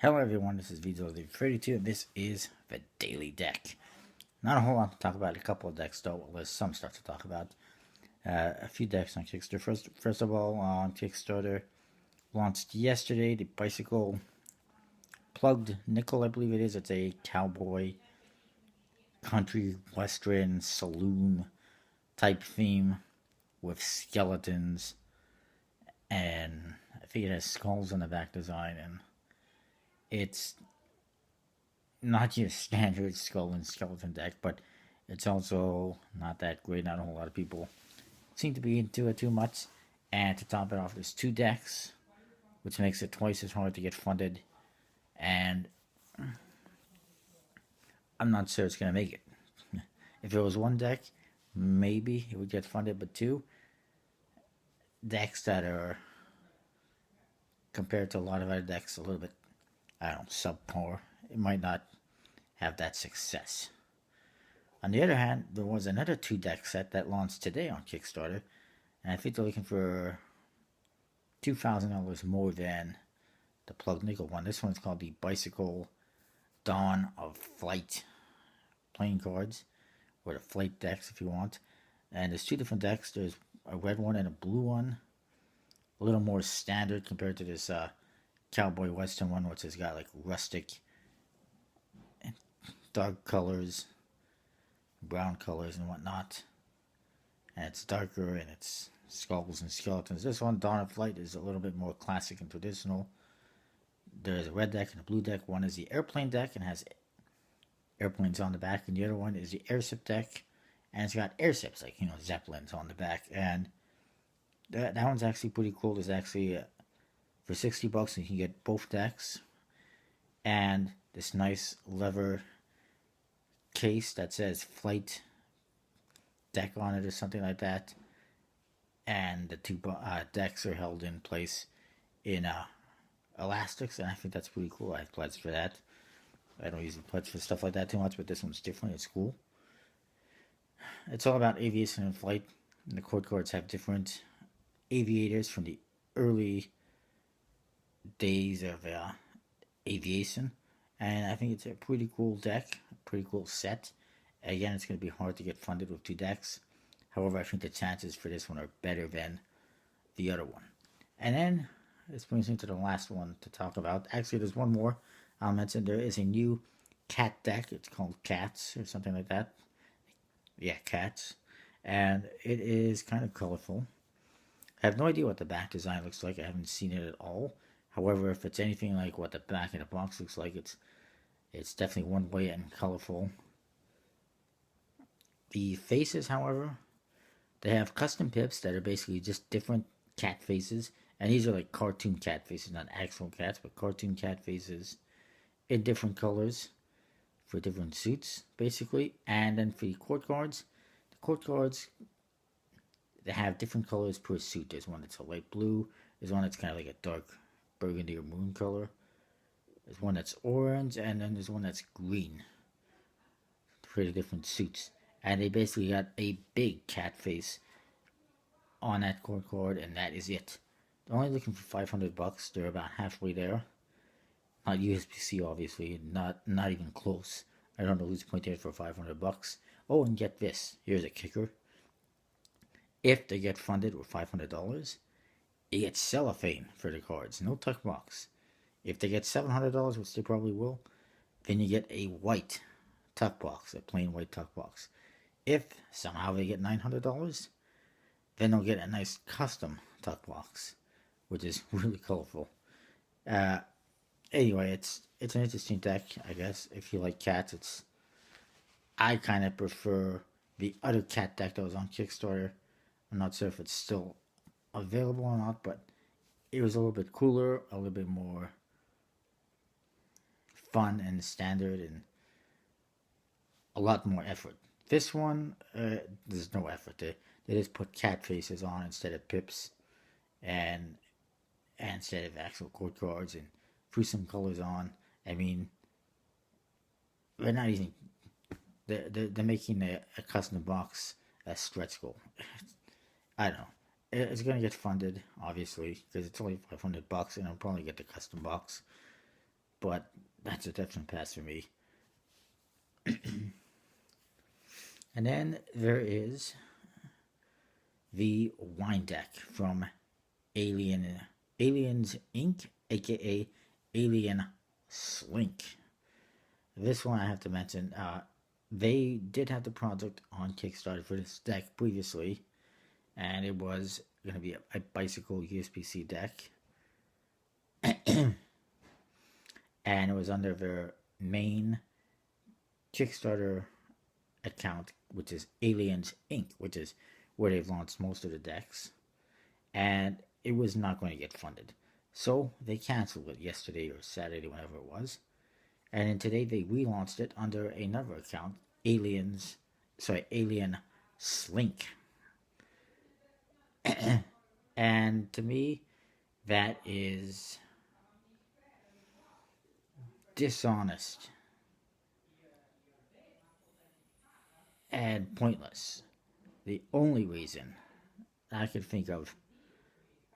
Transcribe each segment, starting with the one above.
Hello everyone, this is Vito32 and this is the Daily Deck. Not a whole lot to talk about, a couple of decks though. Well, there's some stuff to talk about. A few decks on Kickstarter. First of all, on Kickstarter, launched yesterday the Bicycle Plugged Nickel, I believe it is. It's a cowboy, country, western, saloon type theme with skeletons, and I think it has skulls on the back design, and it's not your standard skull and skeleton deck, but it's also not that great. Not a whole lot of people seem to be into it too much. And to top it off, there's two decks, which makes it twice as hard to get funded. And I'm not sure it's going to make it. If it was one deck, maybe it would get funded, but two decks that are, compared to a lot of other decks, a little bit, I don't know, subpar, it might not have that success. On the other hand, there was another two deck set that launched today on Kickstarter, and I think they're looking for $2,000 more than the Plug Nickel one. This one's called the Bicycle Dawn of Flight playing cards, or the Flight decks if you want. And there's two different decks. There's a red one and a blue one. A little more standard compared to this Cowboy Western one, which has got like rustic and dark colors, brown colors and whatnot. And it's darker and it's skulls and skeletons. This one, Dawn of Flight, is a little bit more classic and traditional. There's a red deck and a blue deck. One is the airplane deck and has airplanes on the back, and the other one is the airship deck, and it's got airships, like, zeppelins on the back. And that one's actually pretty cool. There's actually, for $60, you can get both decks, and this nice leather case that says Flight Deck on it or something like that. And the two decks are held in place in elastics, and I think that's pretty cool. I pledged for that. I don't usually pledge for stuff like that too much, but this one's different. It's cool. It's all about aviation and flight. And the court cards have different aviators from the early days of aviation. And I think it's a pretty cool deck, a pretty cool set. Again, it's going to be hard to get funded with two decks. However, I think the chances for this one are better than the other one. And then this brings me to the last one to talk about. Actually, there's one more I'll mention. There is a new cat deck. It's called Cats or something like that. Yeah, Cats. And it is kind of colorful. I have no idea what the back design looks like. I haven't seen it at all. However, if it's anything like what the back of the box looks like, it's definitely one way and colorful. The faces, however, they have custom pips that are basically just different cat faces. And these are like cartoon cat faces, not actual cats, but cartoon cat faces in different colors for different suits, basically. And then for the court cards, they have different colors per suit. There's one that's a light blue. There's one that's kind of like a dark burgundy or moon color. There's one that's orange, and then there's one that's green for the different suits. And they basically got a big cat face on that court card, and that is it. They're only looking for $500. They're about halfway there. Not USPC, obviously. Not even close. I don't know who's pointing it for $500. Oh, and get this. Here's a kicker. If they get funded with $500, you get cellophane for the cards. No tuck box. If they get $700, which they probably will, then you get a white tuck box, a plain white tuck box. If somehow they get $900, then they'll get a nice custom tuck box, which is really colorful. Anyway, it's an interesting deck, I guess. If you like cats, I kind of prefer the other cat deck that was on Kickstarter. I'm not sure if it's still available or not, but it was a little bit cooler, a little bit more fun and standard, and a lot more effort. This one, there's no effort. They just put cat faces on instead of pips, and instead of actual court cards, and threw some colors on. I mean, they're not even. They're making a custom box a stretch goal. I don't know. It's gonna get funded, obviously, because it's only $500, and I'll probably get the custom box. but that's a definite pass for me. And then there is the wine deck from Aliens Inc., aka Alien Slink. This one I have to mention. They did have the project on Kickstarter for this deck previously, and it was going to be a bicycle USB-C deck, and it was under their main Kickstarter account, which is Aliens Inc., which is where they've launched most of the decks, and it was not going to get funded. So they canceled it yesterday or Saturday, whenever it was. And then today they relaunched it under another account, Alien Slink. And to me, that is dishonest and pointless. The only reason I can think of,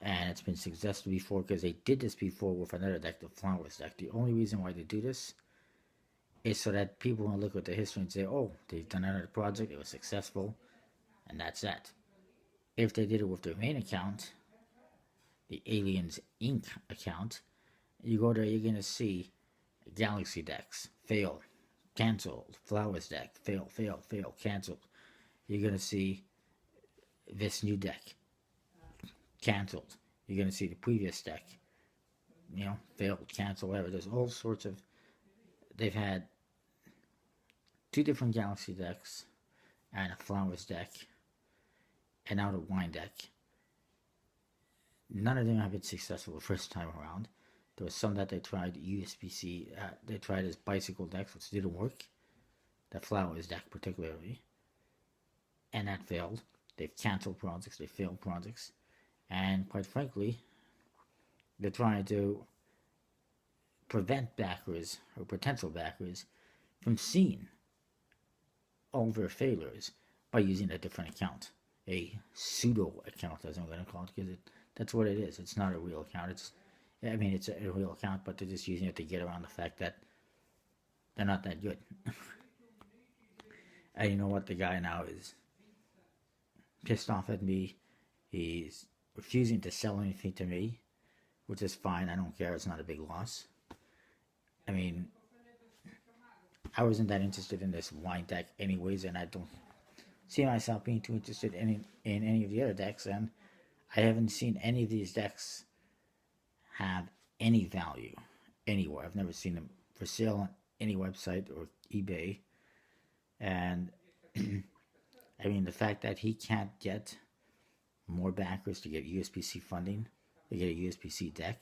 and it's been successful before because they did this before with another deck, the Flowers deck. The only reason why they do this is so that people will look at the history and say, oh, they've done another project, it was successful, and that's that. If they did it with their main account, the Aliens Inc. account, you go there, you're going to see Galaxy decks, fail, canceled, Flowers deck, fail, canceled. You're going to see this new deck, canceled. You're going to see the previous deck, failed, canceled, whatever. There's all sorts of, they've had 2 different Galaxy decks and a Flowers deck and now the wine deck. None of them have been successful the first time around. There was some that they tried USB-C, they tried as bicycle decks, which didn't work. The Flowers deck particularly. And that failed. They've canceled projects, they failed projects. And quite frankly, they're trying to prevent backers or potential backers from seeing all their failures by using a different account, a pseudo account, as I'm going to call it, because that's what it is. It's not a real account. It's a real account, but they're just using it to get around the fact that they're not that good. And you know what? The guy now is pissed off at me. He's refusing to sell anything to me, which is fine. I don't care. It's not a big loss. I mean, I wasn't that interested in this wine deck anyways, and I don't see myself being too interested in any of the other decks, and I haven't seen any of these decks have any value anywhere. I've never seen them for sale on any website or eBay. And I mean, the fact that he can't get more backers to get USB-C funding, to get a USB-C deck,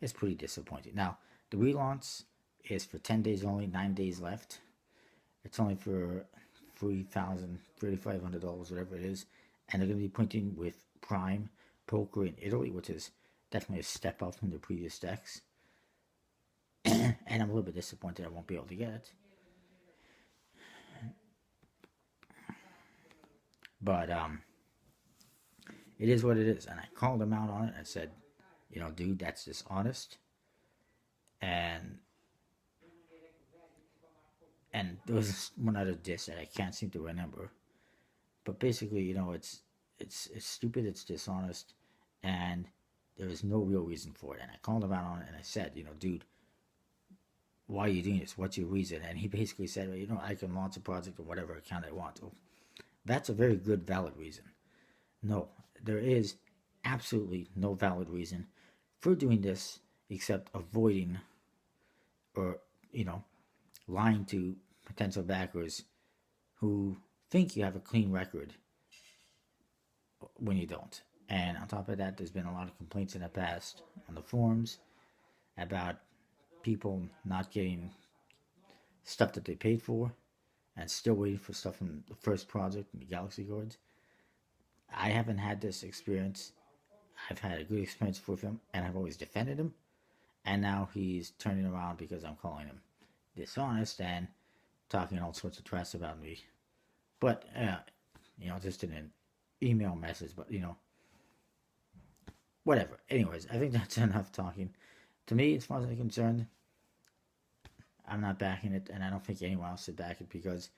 is pretty disappointing. Now, the relaunch is for 10 days only, 9 days left. It's only for $3,000, $3,500, whatever it is. And they're going to be printing with Prime Poker in Italy, which is definitely a step up from the previous decks. And I'm a little bit disappointed I won't be able to get it. But it is what it is. And I called him out on it. I said, dude, that's dishonest. And there was one other diss that I can't seem to remember. But basically, it's stupid, it's dishonest, and there is no real reason for it. And I called him out on it, and I said, dude, why are you doing this? What's your reason? And he basically said, well, I can launch a project on whatever account I want. So that's a very good, valid reason. No, there is absolutely no valid reason for doing this except avoiding or, lying to potential backers who think you have a clean record when you don't. And on top of that, there's been a lot of complaints in the past on the forums about people not getting stuff that they paid for and still waiting for stuff from the first project, the Galaxy cards. I haven't had this experience. I've had a good experience with him, and I've always defended him. And now he's turning around because I'm calling him dishonest and talking all sorts of trash about me. But, just in an email message, but, whatever. Anyways, I think that's enough talking. To me, as far as I'm concerned, I'm not backing it, and I don't think anyone else should back it because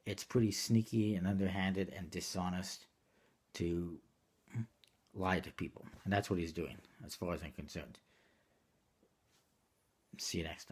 it's pretty sneaky and underhanded and dishonest to lie to people. And that's what he's doing, as far as I'm concerned. See you next time.